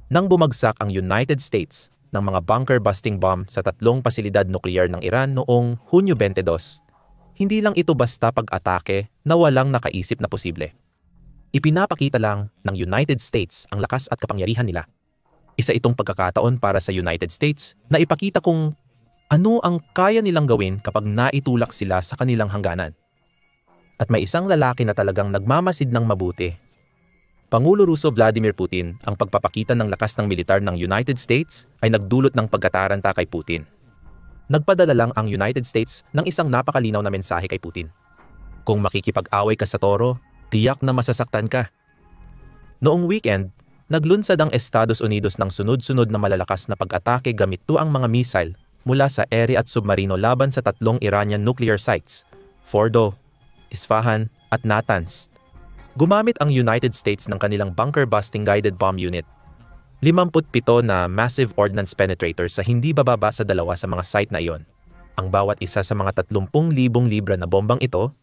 Nang bumagsak ang United States ng mga bunker-busting bomb sa tatlong pasilidad nuklear ng Iran noong Hunyo 22, hindi lang ito basta pag-atake na walang nakaisip na posible. Ipinapakita lang ng United States ang lakas at kapangyarihan nila. Isa itong pagkakataon para sa United States na ipakita kung ano ang kaya nilang gawin kapag naitulak sila sa kanilang hangganan. At may isang lalaki na talagang nagmamasid ng mabuti. Pangulo Ruso Vladimir Putin, ang pagpapakita ng lakas ng militar ng United States ay nagdulot ng pagkataranta kay Putin. Nagpadala lang ang United States ng isang napakalinaw na mensahe kay Putin. Kung makikipag-away ka sa toro, tiyak na masasaktan ka. Noong weekend, naglunsad ang Estados Unidos ng sunod-sunod na malalakas na pag-atake gamit ang mga missile mula sa ere at submarino laban sa tatlong Iranian nuclear sites, Fordo, Isfahan at Natanz. Gumamit ang United States ng kanilang bunker-busting guided bomb unit, 57 na massive ordnance penetrators sa hindi bababa sa dalawa sa mga site na iyon. Ang bawat isa sa mga 30,000 libra na bombang ito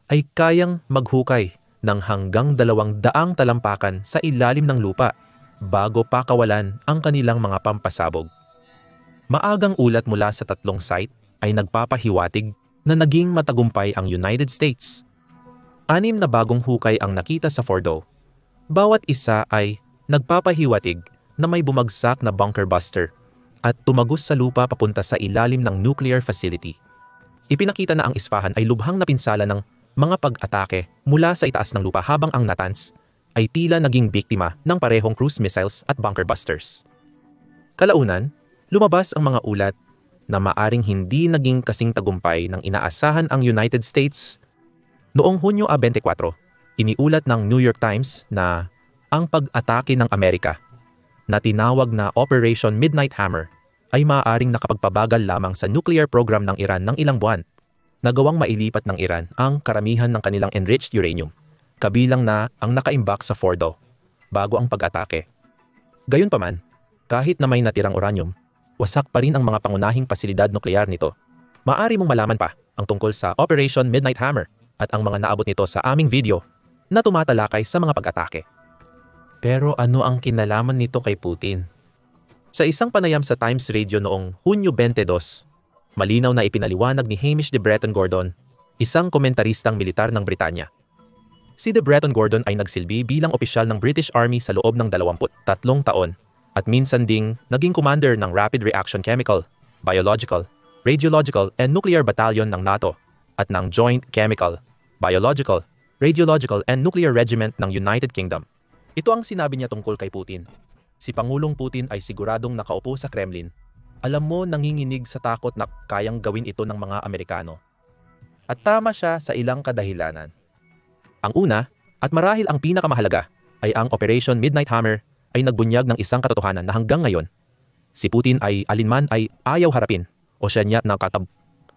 ay kayang maghukay ng hanggang 200 talampakan sa ilalim ng lupa bago pakawalan ang kanilang mga pampasabog. Maagang ulat mula sa tatlong site ay nagpapahiwatig na naging matagumpay ang United States. 6 na bagong hukay ang nakita sa Fordo. Bawat isa ay nagpapahiwatig na may bumagsak na bunker buster at tumagos sa lupa papunta sa ilalim ng nuclear facility. Ipinakita na ang Isfahan ay lubhang napinsala ng mga pag-atake mula sa itaas ng lupa habang ang Natanz ay tila naging biktima ng parehong cruise missiles at bunker busters. Kalaunan, lumabas ang mga ulat na maaring hindi naging kasing tagumpay ng inaasahan ang United States. Noong Hunyo 24, iniulat ng New York Times na ang pag-atake ng Amerika na tinawag na Operation Midnight Hammer ay maaaring nakapagpabagal lamang sa nuclear program ng Iran ng ilang buwan, nagawang mailipat ng Iran ang karamihan ng kanilang enriched uranium, kabilang na ang nakaimbak sa Fordo, bago ang pag-atake. Gayunpaman, kahit na may natirang uranium, wasak pa rin ang mga pangunahing pasilidad nuklear nito. Maaari mong malaman pa ang tungkol sa Operation Midnight Hammer at ang mga naabot nito sa aming video na tumatalakay sa mga pag-atake. Pero ano ang kinalaman nito kay Putin? Sa isang panayam sa Times Radio noong Hunyo 22, malinaw na ipinaliwanag ni Hamish de Bretton-Gordon, isang komentaristang militar ng Britanya. Si de Bretton-Gordon ay nagsilbi bilang opisyal ng British Army sa loob ng 23 taon at minsan ding naging commander ng Rapid Reaction Chemical, Biological, Radiological and Nuclear Battalion ng NATO at ng Joint Chemical, Biological, Radiological and Nuclear Regiment ng United Kingdom. Ito ang sinabi niya tungkol kay Putin. Si Pangulong Putin ay siguradong nakaupo sa Kremlin. Alam mo, nanginginig sa takot na kayang gawin ito ng mga Amerikano. At tama siya sa ilang kadahilanan. Ang una, at marahil ang pinakamahalaga, ay ang Operation Midnight Hammer ay nagbunyag ng isang katotohanan na hanggang ngayon, si Putin ay alinman ay ayaw harapin o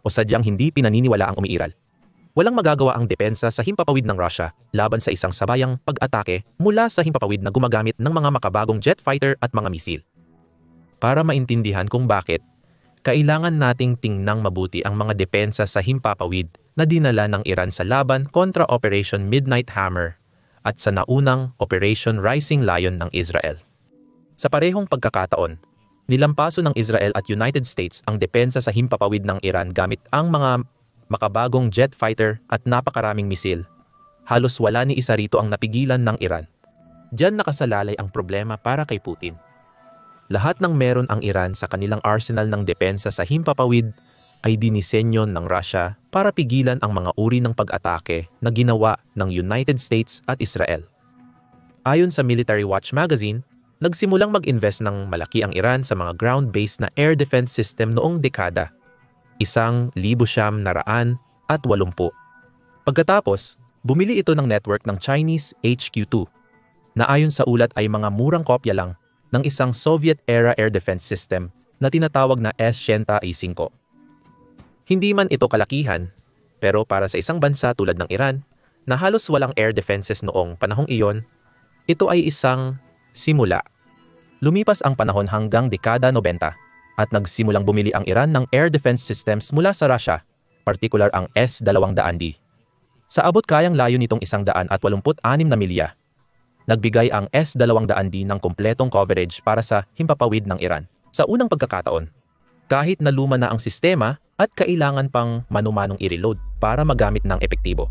sadyang hindi pinaniniwala ang umiiral. Walang magagawa ang depensa sa himpapawid ng Russia laban sa isang sabayang pag-atake mula sa himpapawid na gumagamit ng mga makabagong jet fighter at mga misil. Para maintindihan kung bakit, kailangan nating tingnang mabuti ang mga depensa sa himpapawid na dinala ng Iran sa laban kontra Operation Midnight Hammer at sa naunang Operation Rising Lion ng Israel. Sa parehong pagkakataon, nilampaso ng Israel at United States ang depensa sa himpapawid ng Iran gamit ang mga makabagong jet fighter at napakaraming misil. Halos wala ni isa rito ang napigilan ng Iran. Diyan nakasalalay ang problema para kay Putin. Lahat ng meron ang Iran sa kanilang arsenal ng depensa sa himpapawid ay dinisenyo ng Russia para pigilan ang mga uri ng pag-atake na ginawa ng United States at Israel. Ayon sa Military Watch magazine, nagsimulang mag-invest ng malaki ang Iran sa mga ground-based na air defense system noong dekada, 1,980. Pagkatapos, bumili ito ng network ng Chinese HQ-2 na ayon sa ulat ay mga murang kopya lang ng isang Soviet-era air defense system na tinatawag na S-105. Hindi man ito kalakihan, pero para sa isang bansa tulad ng Iran na halos walang air defenses noong panahong iyon, ito ay isang simula. Lumipas ang panahon hanggang dekada 90 at nagsimulang bumili ang Iran ng air defense systems mula sa Russia, partikular ang S-200D. Sa abot kayang layo nitong 186 na milya. Nagbigay ang S-200D ng kumpletong coverage para sa himpapawid ng Iran. Sa unang pagkakataon, kahit na luma na ang sistema at kailangan pang manumanong i-reload para magamit ng epektibo.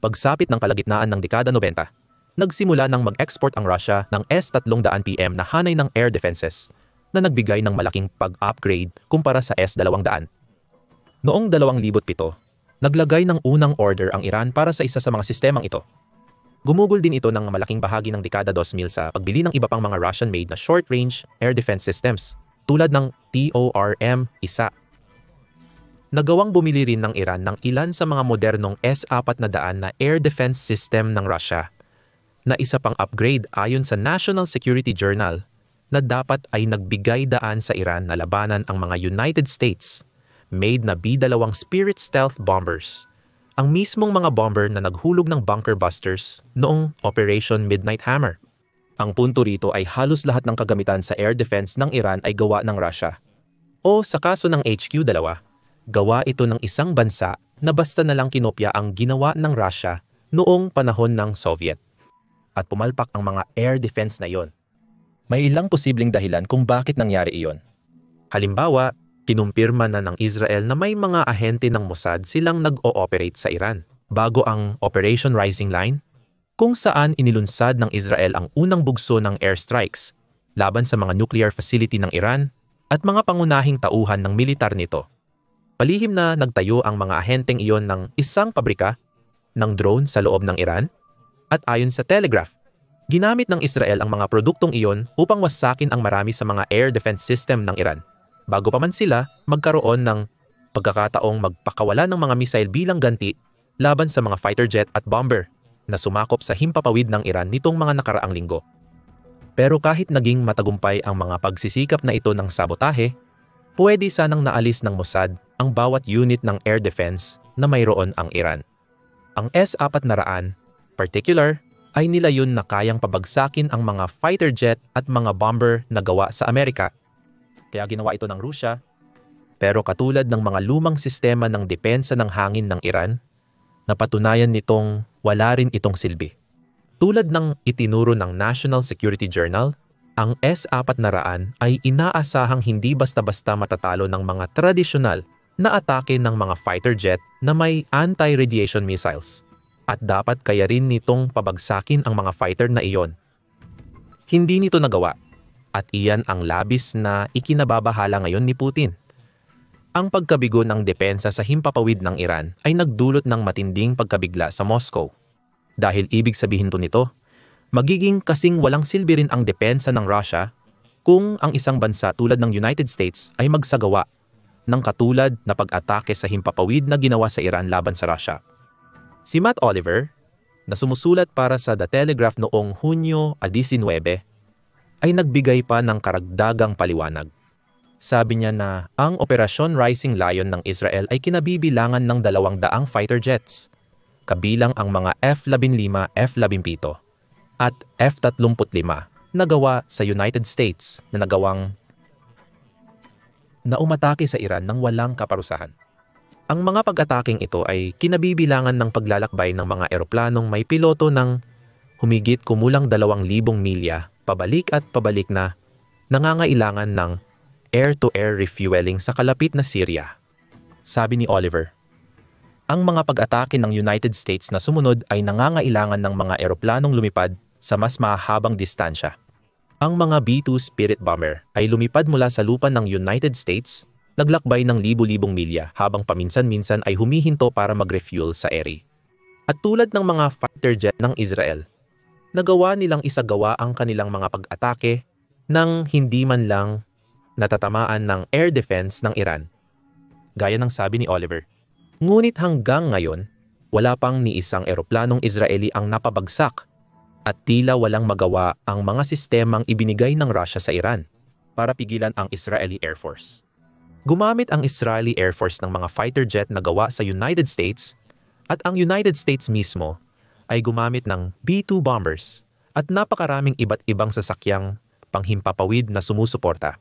Pagsapit ng kalagitnaan ng dekada 90, nagsimula nang mag-export ang Russia ng S-300PM na hanay ng air defenses na nagbigay ng malaking pag-upgrade kumpara sa S-200. Noong 2007, naglagay ng unang order ang Iran para sa isa sa mga sistemang ito. Gumugol din ito ng malaking bahagi ng dekada 2000 sa pagbili ng iba pang mga Russian-made na short-range air defense systems tulad ng TORM-1. Nagawang bumili rin ng Iran ng ilan sa mga modernong S-400 na air defense system ng Russia na isa pang upgrade ayon sa National Security Journal na dapat ay nagbigay daan sa Iran na labanan ang mga United States made na B-2 Spirit stealth bombers, ang mismong mga bomber na naghulog ng bunker busters noong Operation Midnight Hammer. Ang punto rito ay halos lahat ng kagamitan sa air defense ng Iran ay gawa ng Russia. O sa kaso ng HQ-2, gawa ito ng isang bansa na basta na lang kinopya ang ginawa ng Russia noong panahon ng Soviet. At pumalpak ang mga air defense na iyon. May ilang posibleng dahilan kung bakit nangyari iyon. Halimbawa, kinumpirma na ng Israel na may mga ahente ng Mossad silang nag-ooperate sa Iran bago ang Operation Rising Line, kung saan inilunsad ng Israel ang unang bugso ng airstrikes laban sa mga nuclear facility ng Iran at mga pangunahing tauhan ng militar nito. Palihim na nagtayo ang mga ahenteng iyon ng isang pabrika ng drone sa loob ng Iran at ayon sa Telegraph, ginamit ng Israel ang mga produktong iyon upang wasakin ang marami sa mga air defense system ng Iran bago pa man sila magkaroon ng pagkakataong magpakawala ng mga missile bilang ganti laban sa mga fighter jet at bomber na sumakop sa himpapawid ng Iran nitong mga nakaraang linggo. Pero kahit naging matagumpay ang mga pagsisikap na ito ng sabotahe, pwede sanang naalis ng Mossad ang bawat unit ng air defense na mayroon ang Iran. Ang S-400, particular, ay nilayon na kayang pabagsakin ang mga fighter jet at mga bomber na gawa sa Amerika. Kaya ginawa ito ng Rusya. Pero katulad ng mga lumang sistema ng depensa ng hangin ng Iran, napatunayan nitong wala rin itong silbi. Tulad ng itinuro ng National Security Journal, ang S-400 ay inaasahang hindi basta-basta matatalo ng mga tradisyonal na atake ng mga fighter jet na may anti-radiation missiles. At dapat kaya rin nitong pabagsakin ang mga fighter na iyon. Hindi nito nagawa, at iyan ang labis na ikinababahala ngayon ni Putin. Ang pagkabigo ng depensa sa himpapawid ng Iran ay nagdulot ng matinding pagkabigla sa Moscow. Dahil ibig sabihin po nito, magiging kasing walang silbi rin ang depensa ng Russia kung ang isang bansa tulad ng United States ay magsagawa ng katulad na pag-atake sa himpapawid na ginawa sa Iran laban sa Russia. Si Matt Oliver, na sumusulat para sa The Telegraph noong Hunyo 19, ay nagbigay pa ng karagdagang paliwanag. Sabi niya na ang Operasyon Rising Lion ng Israel ay kinabibilangan ng 200 fighter jets, kabilang ang mga F-15, F-17 at F-35 na gawa sa United States na nagawang na umatake sa Iran ng walang kaparusahan. Ang mga pag-ataking ito ay kinabibilangan ng paglalakbay ng mga eroplanong may piloto ng humigit kumulang 2,000 milya pabalik at pabalik na nangangailangan ng air-to-air refueling sa kalapit na Syria. Sabi ni Oliver, ang mga pag-atake ng United States na sumunod ay nangangailangan ng mga eroplanong lumipad sa mas mahabang distansya. Ang mga B-2 Spirit bomber ay lumipad mula sa lupa ng United States, naglakbay ng libu-libong milya habang paminsan-minsan ay humihinto para mag-refuel sa eri. At tulad ng mga fighter jet ng Israel, nagawa nilang isagawa ang kanilang mga pag-atake nang hindi man lang natatamaan ng air defense ng Iran. Gaya ng sabi ni Oliver. Ngunit hanggang ngayon, wala pang ni isang eroplanong Israeli ang napabagsak at tila walang magawa ang mga sistemang ibinigay ng Russia sa Iran para pigilan ang Israeli Air Force. Gumamit ang Israeli Air Force ng mga fighter jet na gawa sa United States at ang United States mismo ay gumamit ng B-2 bombers at napakaraming iba't ibang sasakyang panghimpapawid na sumusuporta.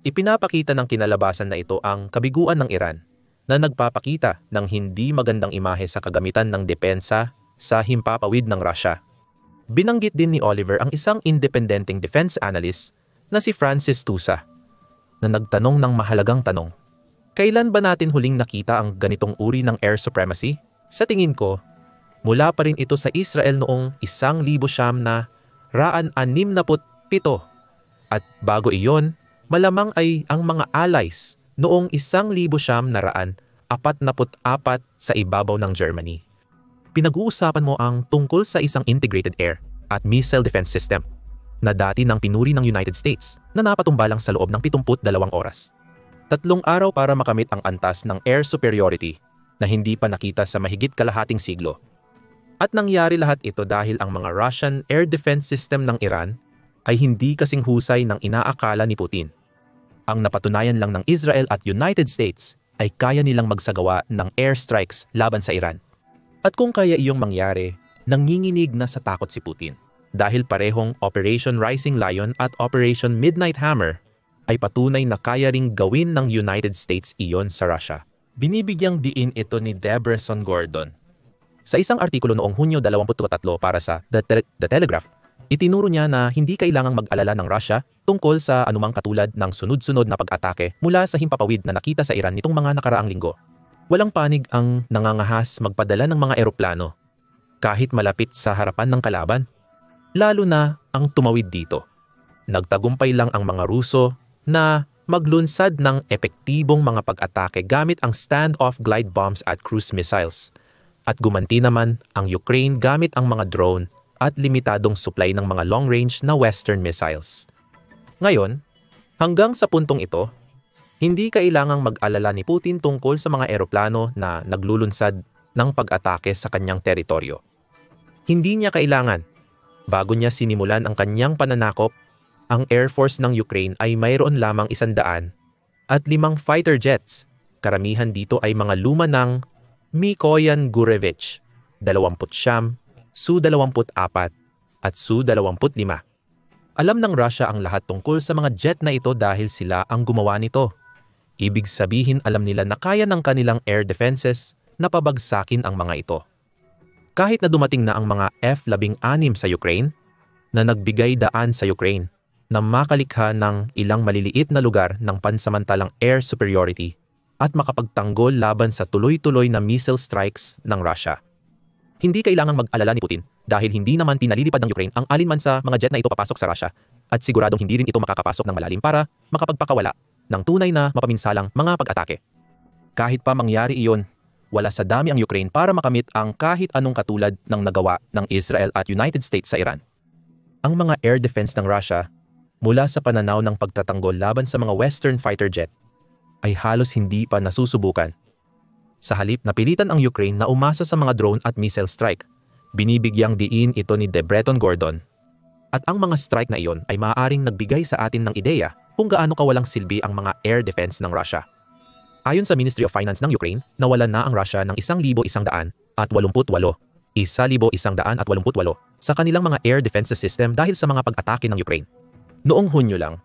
Ipinapakita ng kinalabasan na ito ang kabiguan ng Iran na nagpapakita ng hindi magandang imahe sa kagamitan ng depensa sa himpapawid ng Russia. Binanggit din ni Oliver ang isang independenteng defense analyst na si Francis Tusa na nagtanong ng mahalagang tanong. Kailan ba natin huling nakita ang ganitong uri ng air supremacy? Sa tingin ko, mula pa rin ito sa Israel noong 1967 at bago iyon, malamang ay ang mga allies noong 1944 sa ibabaw ng Germany. Pinag-uusapan mo ang tungkol sa isang integrated air at missile defense system na dati nang pinuri ng United States na napatumba lang sa loob ng 72 oras. 3 araw para makamit ang antas ng air superiority na hindi pa nakita sa mahigit kalahating siglo. At nangyari lahat ito dahil ang mga Russian air defense system ng Iran ay hindi kasing husay ng inaakala ni Putin. Ang napatunayan lang ng Israel at United States ay kaya nilang magsagawa ng airstrikes laban sa Iran. At kung kaya iyong mangyari, nanginginig na sa takot si Putin. Dahil parehong Operation Rising Lion at Operation Midnight Hammer ay patunay na kaya ring gawin ng United States iyon sa Russia. Binibigyang diin ito ni Debretsion Gordon. Sa isang artikulo noong Hunyo 23 para sa The Telegraph, itinuro niya na hindi kailangang mag-alala ng Russia tungkol sa anumang katulad ng sunod-sunod na pag-atake mula sa himpapawid na nakita sa Iran nitong mga nakaraang linggo. Walang panig ang nangangahas magpadala ng mga eroplano kahit malapit sa harapan ng kalaban, lalo na ang tumawid dito. Nagtagumpay lang ang mga Ruso na maglunsad ng epektibong mga pag-atake gamit ang standoff glide bombs at cruise missiles. At gumanti naman ang Ukraine gamit ang mga drone at limitadong supply ng mga long-range na Western missiles. Ngayon, hanggang sa puntong ito, hindi kailangang mag-alala ni Putin tungkol sa mga eroplano na naglulunsad ng pag-atake sa kanyang teritoryo. Hindi niya kailangan. Bago niya sinimulan ang kanyang pananakop, ang Air Force ng Ukraine ay mayroon lamang 100 at 5 fighter jets. Karamihan dito ay mga luma ng Mikoyan Gurevich, 20, Su-24 at Su-25. Alam ng Russia ang lahat tungkol sa mga jet na ito dahil sila ang gumawa nito. Ibig sabihin alam nila na kaya ng kanilang air defenses na pabagsakin ang mga ito. Kahit na dumating na ang mga F-16 sa Ukraine, na nagbigay daan sa Ukraine na makalikha ng ilang maliliit na lugar ng pansamantalang air superiority at makapagtanggol laban sa tuloy-tuloy na missile strikes ng Russia. Hindi kailangang mag-alala ni Putin dahil hindi naman pinalilipad ng Ukraine ang alinman sa mga jet na ito papasok sa Russia at siguradong hindi rin ito makakapasok ng malalim para makapagpakawala ng tunay na mapaminsalang mga pag-atake. Kahit pa mangyari iyon, wala sa dami ang Ukraine para makamit ang kahit anong katulad ng nagawa ng Israel at United States sa Iran. Ang mga air defense ng Russia, mula sa pananaw ng pagtatanggol laban sa mga Western fighter jet, ay halos hindi pa nasusubukan. Sa halip, napilitan ang Ukraine na umasa sa mga drone at missile strike. Binibigyang diin ito ni Debretsion Gordon. At ang mga strike na iyon ay maaaring nagbigay sa atin ng ideya kung gaano kawalang silbi ang mga air defense ng Russia. Ayon sa Ministry of Finance ng Ukraine, nawalan na ang Russia ng 1,188 sa kanilang mga air defense system dahil sa mga pag-atake ng Ukraine. Noong Hunyo lang,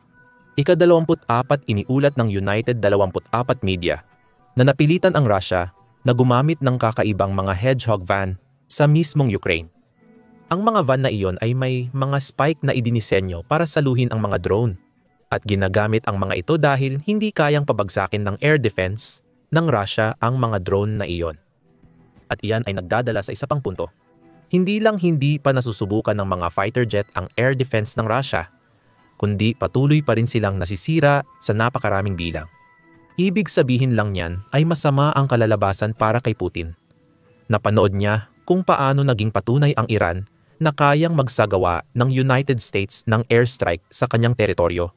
ika-24 iniulat ng United 24 Media na napilitan ang Russia na gumamit ng kakaibang mga Hedgehog van sa mismong Ukraine. Ang mga van na iyon ay may mga spike na idinisenyo para saluhin ang mga drone at ginagamit ang mga ito dahil hindi kayang pabagsakin ng air defense ng Russia ang mga drone na iyon. At iyan ay nagdadala sa isa pang punto. Hindi pa nasusubukan ng mga fighter jet ang air defense ng Russia, kundi patuloy pa rin silang nasisira sa napakaraming bilang. Ibig sabihin lang niyan ay masama ang kalalabasan para kay Putin. Napanood niya kung paano naging patunay ang Iran na kayang magsagawa ng United States ng airstrike sa kanyang teritoryo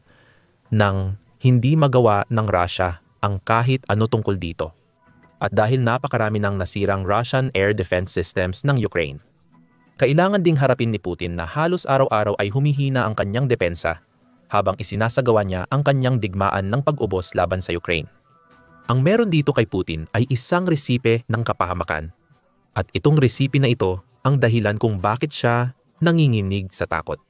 nang hindi magawa ng Russia ang kahit ano tungkol dito. At dahil napakarami ng nasirang Russian air defense systems ng Ukraine, kailangan ding harapin ni Putin na halos araw-araw ay humihina ang kanyang depensa habang isinasagawa niya ang kanyang digmaan ng pag-ubos laban sa Ukraine. Ang meron dito kay Putin ay isang resipe ng kapahamakan. At itong resipe na ito ang dahilan kung bakit siya nanginginig sa takot.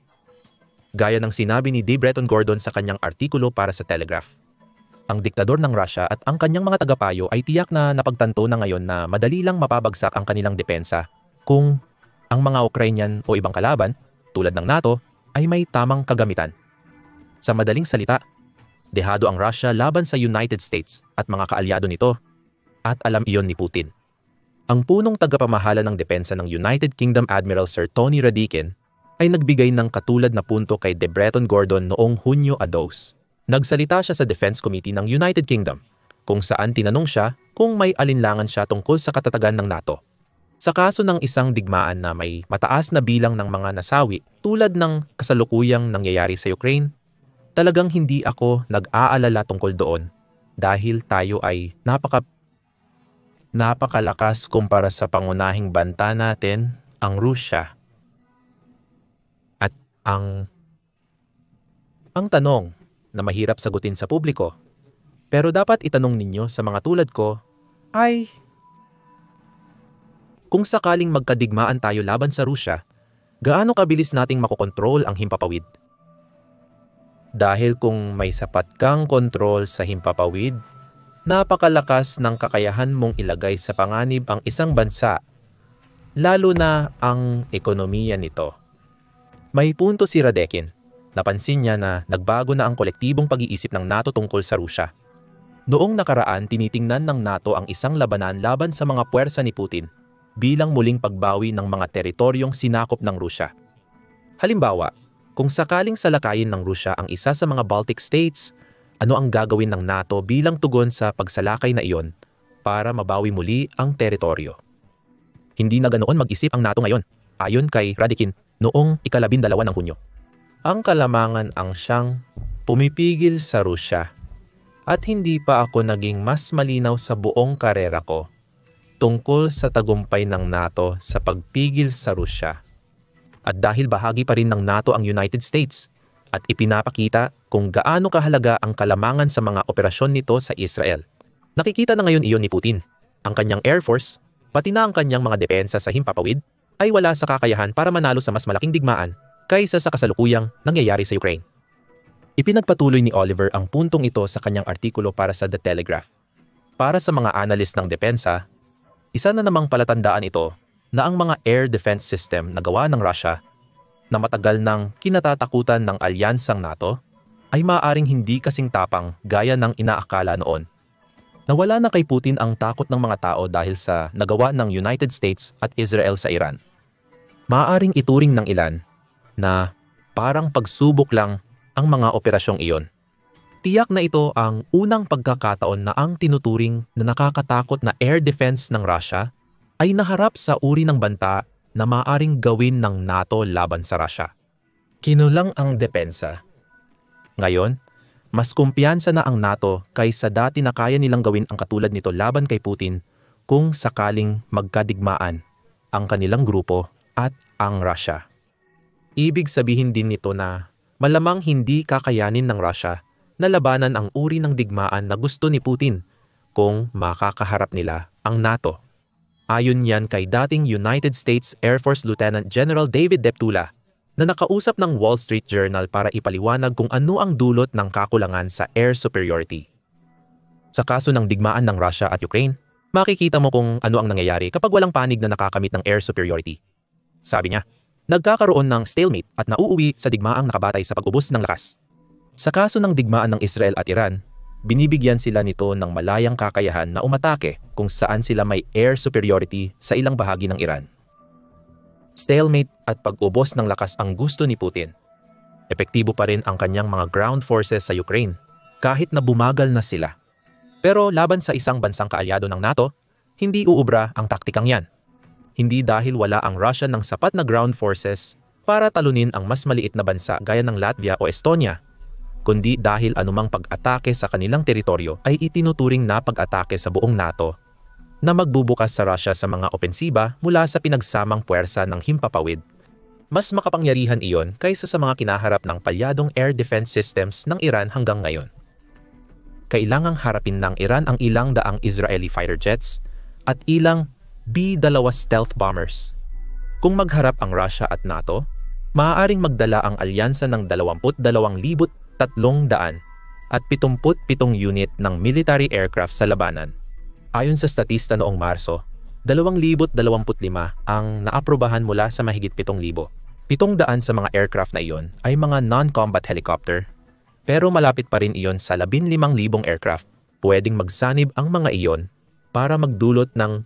Gaya ng sinabi ni Debretsion Gordon sa kanyang artikulo para sa Telegraph, ang diktador ng Russia at ang kanyang mga tagapayo ay tiyak na napagtanto na ngayon na madali lang mapabagsak ang kanilang depensa kung ang mga Ukrainian o ibang kalaban tulad ng NATO, ay may tamang kagamitan. Sa madaling salita, dehado ang Russia laban sa United States at mga kaalyado nito, at alam iyon ni Putin. Ang punong tagapamahala ng depensa ng United Kingdom Admiral Sir Tony Radakin ay nagbigay ng katulad na punto kay De Breton Gordon noong Hunyo 2. Nagsalita siya sa Defense Committee ng United Kingdom kung saan tinanong siya kung may alinlangan siya tungkol sa katatagan ng NATO. Sa kaso ng isang digmaan na may mataas na bilang ng mga nasawi tulad ng kasalukuyang nangyayari sa Ukraine, talagang hindi ako nag-aalala tungkol doon dahil tayo ay napakalakas kumpara sa pangunahing banta natin, ang Rusya. At ang tanong na mahirap sagutin sa publiko, pero dapat itanong ninyo sa mga tulad ko ay, kung sakaling magkadigmaan tayo laban sa Rusya, gaano kabilis nating makokontrol ang himpapawid? Dahil kung may sapat kang kontrol sa himpapawid, napakalakas ng kakayahan mong ilagay sa panganib ang isang bansa, lalo na ang ekonomiya nito. May punto si Radakin. Napansin niya na nagbago na ang kolektibong pag-iisip ng NATO tungkol sa Rusya. Noong nakaraan, tinitingnan ng NATO ang isang labanan laban sa mga puwersa ni Putin bilang muling pagbawi ng mga teritoryong sinakop ng Rusya. Halimbawa, kung sakaling salakayin ng Rusya ang isa sa mga Baltic states, ano ang gagawin ng NATO bilang tugon sa pagsalakay na iyon para mabawi muli ang teritoryo? Hindi na ganoon mag-isip ang NATO ngayon, ayon kay Radakin noong 12 ng Hunyo. Ang kalamangan ang siyang pumipigil sa Rusya at hindi pa ako naging mas malinaw sa buong karera ko tungkol sa tagumpay ng NATO sa pagpigil sa Rusya. At dahil bahagi pa rin ng NATO ang United States at ipinapakita kung gaano kahalaga ang kalamangan sa mga operasyon nito sa Israel. Nakikita na ngayon iyon ni Putin. Ang kanyang Air Force, pati na ang kanyang mga depensa sa himpapawid, ay wala sa kakayahan para manalo sa mas malaking digmaan kaysa sa kasalukuyang nangyayari sa Ukraine. Ipinagpatuloy ni Oliver ang puntong ito sa kanyang artikulo para sa The Telegraph. Para sa mga analyst ng depensa, isa na namang palatandaan ito na ang mga air defense system na gawa ng Russia na matagal nang kinatatakutan ng alyansang NATO ay maaaring hindi kasing tapang gaya ng inaakala noon. Nawala na kay Putin ang takot ng mga tao dahil sa nagawa ng United States at Israel sa Iran. Maaaring ituring ng ilan na parang pagsubok lang ang mga operasyong iyon. Tiyak na ito ang unang pagkakataon na ang tinuturing na nakakatakot na air defense ng Russia ay naharap sa uri ng banta na maaaring gawin ng NATO laban sa Russia. Kinulang ang depensa. Ngayon, mas kumpiyansa na ang NATO kaysa dati na kaya nilang gawin ang katulad nito laban kay Putin kung sakaling magkadigmaan ang kanilang grupo at ang Russia. Ibig sabihin din nito na malamang hindi kakayanin ng Russia na labanan ang uri ng digmaan na gusto ni Putin kung makakaharap nila ang NATO. Ayon yan kay dating United States Air Force Lieutenant General David Deptula na nakausap ng Wall Street Journal para ipaliwanag kung ano ang dulot ng kakulangan sa air superiority. Sa kaso ng digmaan ng Russia at Ukraine, makikita mo kung ano ang nangyayari kapag walang panig na nakakamit ng air superiority. Sabi niya, nagkakaroon ng stalemate at nauuwi sa digmaang nakabatay sa pag-ubos ng lakas. Sa kaso ng digmaan ng Israel at Iran, binibigyan sila nito ng malayang kakayahan na umatake kung saan sila may air superiority sa ilang bahagi ng Iran. Stalemate at pag-ubos ng lakas ang gusto ni Putin. Epektibo pa rin ang kanyang mga ground forces sa Ukraine kahit na bumagal na sila. Pero laban sa isang bansang kaalyado ng NATO, hindi uubra ang taktikang yan. Hindi dahil wala ang Russia ng sapat na ground forces para talunin ang mas maliit na bansa gaya ng Latvia o Estonia, kundi dahil anumang pag-atake sa kanilang teritoryo ay itinuturing na pag-atake sa buong NATO na magbubukas sa Russia sa mga opensiba mula sa pinagsamang puwersa ng himpapawid. Mas makapangyarihan iyon kaysa sa mga kinaharap ng palyadong air defense systems ng Iran hanggang ngayon. Kailangang harapin ng Iran ang ilang daang Israeli fighter jets at ilang B-2 stealth bombers. Kung magharap ang Russia at NATO, maaaring magdala ang alyansa ng 22,300 at 77 unit ng military aircraft sa labanan. Ayon sa statista noong Marso, 2,025 ang naaprubahan mula sa mahigit 7,000. 700 sa mga aircraft na iyon ay mga non-combat helicopter, pero malapit pa rin iyon sa 15,000 aircraft. Pwedeng magsanib ang mga iyon para magdulot ng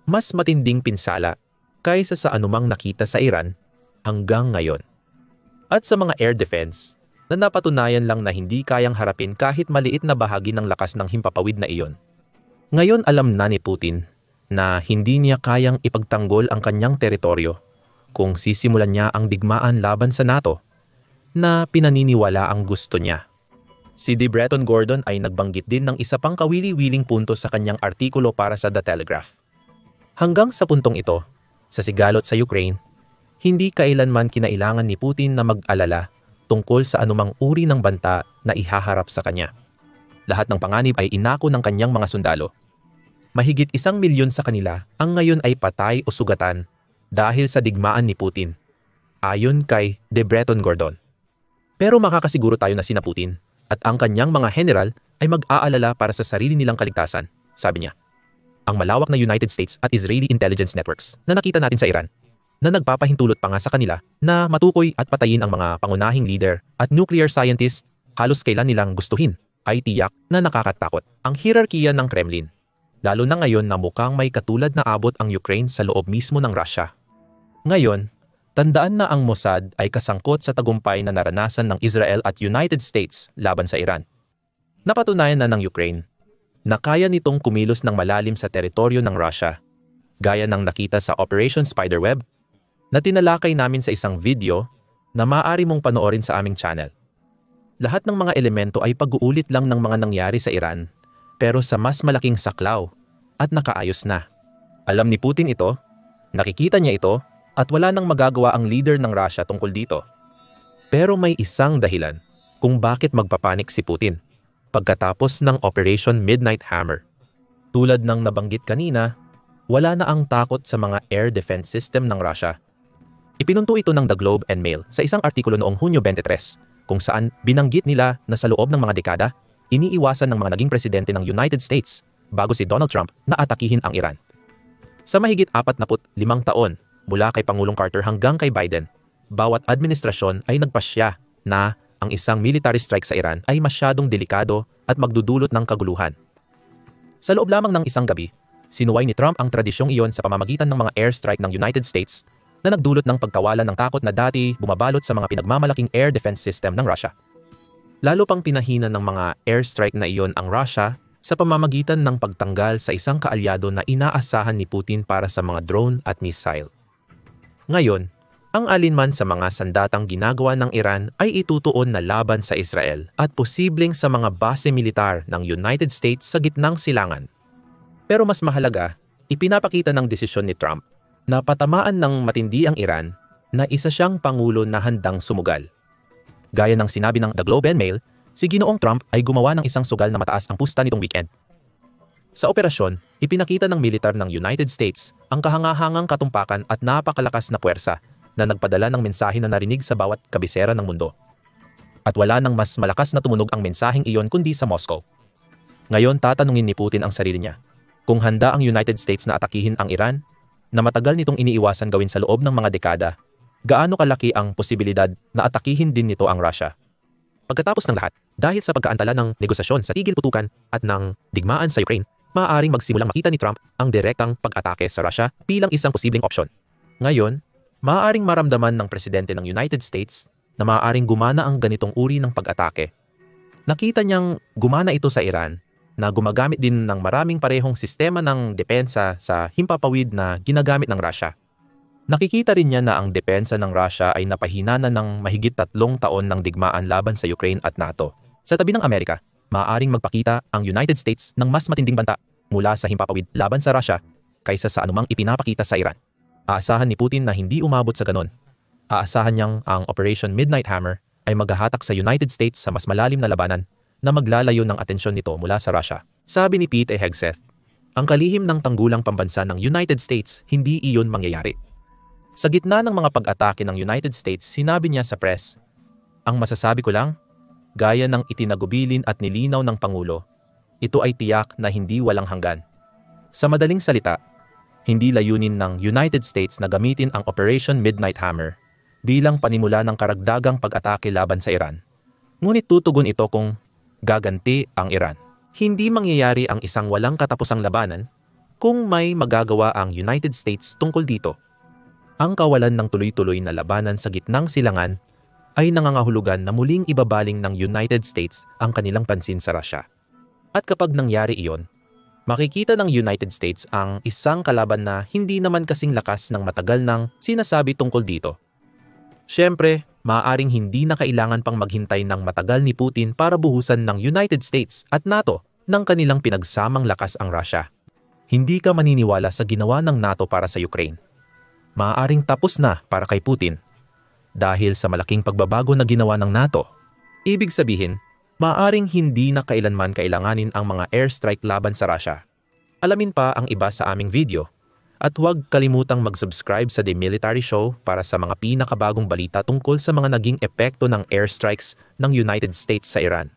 mas matinding pinsala kaysa sa anumang nakita sa Iran hanggang ngayon. At sa mga air defense, na napatunayan lang na hindi kayang harapin kahit maliit na bahagi ng lakas ng himpapawid na iyon. Ngayon alam na ni Putin na hindi niya kayang ipagtanggol ang kanyang teritoryo kung sisimulan niya ang digmaan laban sa NATO na pinaniniwala ang gusto niya. Si D. Breton Gordon ay nagbanggit din ng isa pang kawili-wiling punto sa kanyang artikulo para sa The Telegraph. Hanggang sa puntong ito, sa sigalot sa Ukraine, hindi kailanman kinailangan ni Putin na mag-alala tungkol sa anumang uri ng banta na ihaharap sa kanya. Lahat ng panganib ay inako ng kanyang mga sundalo. Mahigit 1 milyon sa kanila ang ngayon ay patay o sugatan dahil sa digmaan ni Putin, ayon kay De Breton Gordon. Pero makakasiguro tayo na sina Putin at ang kanyang mga general ay mag-aalala para sa sarili nilang kaligtasan, sabi niya. Ang malawak na United States at Israeli intelligence networks na nakita natin sa Iran, na nagpapahintulot pa nga sa kanila na matukoy at patayin ang mga pangunahing leader at nuclear scientist halos kailan nilang gustuhin, ay tiyak na nakakatakot ang hierarkiya ng Kremlin. Lalo na ngayon na mukhang may katulad na abot ang Ukraine sa loob mismo ng Russia. Ngayon, tandaan na ang Mossad ay kasangkot sa tagumpay na naranasan ng Israel at United States laban sa Iran. Napatunayan na ng Ukraine na kaya nitong kumilos ng malalim sa teritoryo ng Russia, gaya ng nakita sa Operation Spiderweb na tinalakay namin sa isang video na maaari mong panoorin sa aming channel. Lahat ng mga elemento ay pag-uulit lang ng mga nangyari sa Iran, pero sa mas malaking saklaw at nakaayos na. Alam ni Putin ito, nakikita niya ito, at wala nang magagawa ang leader ng Russia tungkol dito. Pero may isang dahilan kung bakit magpapanik si Putin pagkatapos ng Operation Midnight Hammer. Tulad ng nabanggit kanina, wala na ang takot sa mga air defense system ng Russia. Ipinunto ito ng The Globe and Mail sa isang artikulo noong Hunyo 23, kung saan binanggit nila na sa loob ng mga dekada, iniiwasan ng mga naging presidente ng United States bago si Donald Trump na atakihin ang Iran. Sa mahigit 45 taon, mula kay Pangulong Carter hanggang kay Biden, bawat administrasyon ay nagpasya na ang isang military strike sa Iran ay masyadong delikado at magdudulot ng kaguluhan. Sa loob lamang ng isang gabi, sinuway ni Trump ang tradisyong iyon sa pamamagitan ng mga airstrike ng United States na nagdulot ng pagkawalan ng takot na dati bumabalot sa mga pinagmamalaking air defense system ng Russia. Lalo pang pinahina ng mga airstrike na iyon ang Russia sa pamamagitan ng pagtanggal sa isang kaalyado na inaasahan ni Putin para sa mga drone at missile. Ngayon, ang alinman sa mga sandatang ginagawa ng Iran ay itutuon na laban sa Israel at posibleng sa mga base militar ng United States sa gitnang silangan. Pero mas mahalaga, ipinapakita ng desisyon ni Trump na patamaan ng matindi ang Iran na isa siyang pangulo na handang sumugal. Gaya ng sinabi ng The Globe and Mail, si Ginoong Trump ay gumawa ng isang sugal na mataas ang pusta nitong weekend. Sa operasyon, ipinakita ng militar ng United States ang kahangahangang katumpakan at napakalakas na puwersa na nagpadala ng mensahe na narinig sa bawat kabisera ng mundo. At wala nang mas malakas na tumunog ang mensaheng iyon kundi sa Moscow. Ngayon tatanungin ni Putin ang sarili niya kung handa ang United States na atakihin ang Iran na matagal nitong iniiwasan gawin sa loob ng mga dekada, gaano kalaki ang posibilidad na atakihin din nito ang Russia. Pagkatapos ng lahat, dahil sa pagkaantala ng negosasyon sa tigil putukan at ng digmaan sa Ukraine, maaaring magsimulang makita ni Trump ang direktang pag-atake sa Russia bilang isang posibleng opsyon. Ngayon, maaaring maramdaman ng presidente ng United States na maaaring gumana ang ganitong uri ng pag-atake. Nakita niyang gumana ito sa Iran na gumagamit din ng maraming parehong sistema ng depensa sa himpapawid na ginagamit ng Russia. Nakikita rin niya na ang depensa ng Russia ay napahina na ng mahigit 3 taon ng digmaan laban sa Ukraine at NATO. Sa tabi ng Amerika, maaaring magpakita ang United States ng mas matinding banta mula sa himpapawid laban sa Russia kaysa sa anumang ipinapakita sa Iran. Aasahan ni Putin na hindi umabot sa ganon. Aasahan niyang ang Operation Midnight Hammer ay maghahatak sa United States sa mas malalim na labanan na maglalayo ng atensyon nito mula sa Russia. Sabi ni Pete Hegseth, ang kalihim ng tanggulang pambansa ng United States, hindi iyon mangyayari. Sa gitna ng mga pag-atake ng United States, sinabi niya sa press, ang masasabi ko lang, gaya ng itinagubilin at nilinaw ng Pangulo, ito ay tiyak na hindi walang hanggan. Sa madaling salita, hindi layunin ng United States na gamitin ang Operation Midnight Hammer bilang panimula ng karagdagang pag-atake laban sa Iran. Ngunit tutugon ito kung gaganti ang Iran. Hindi mangyayari ang isang walang katapusang labanan kung may magagawa ang United States tungkol dito. Ang kawalan ng tuloy-tuloy na labanan sa gitnang silangan ay nangangahulugan na muling ibabaling ng United States ang kanilang pansin sa Russia. At kapag nangyari iyon, makikita ng United States ang isang kalaban na hindi naman kasing lakas ng matagal nang sinasabi tungkol dito. Siyempre, maaaring hindi na kailangan pang maghintay ng matagal ni Putin para buhusan ng United States at NATO ng kanilang pinagsamang lakas ang Russia. Hindi ka maniniwala sa ginawa ng NATO para sa Ukraine. Maaaring tapos na para kay Putin dahil sa malaking pagbabago na ginawa ng NATO. Ibig sabihin, maaaring hindi na kailanman kailanganin ang mga airstrike laban sa Russia. Alamin pa ang iba sa aming video. At huwag kalimutang mag-subscribe sa The Military Show para sa mga pinakabagong balita tungkol sa mga naging epekto ng airstrikes ng United States sa Iran.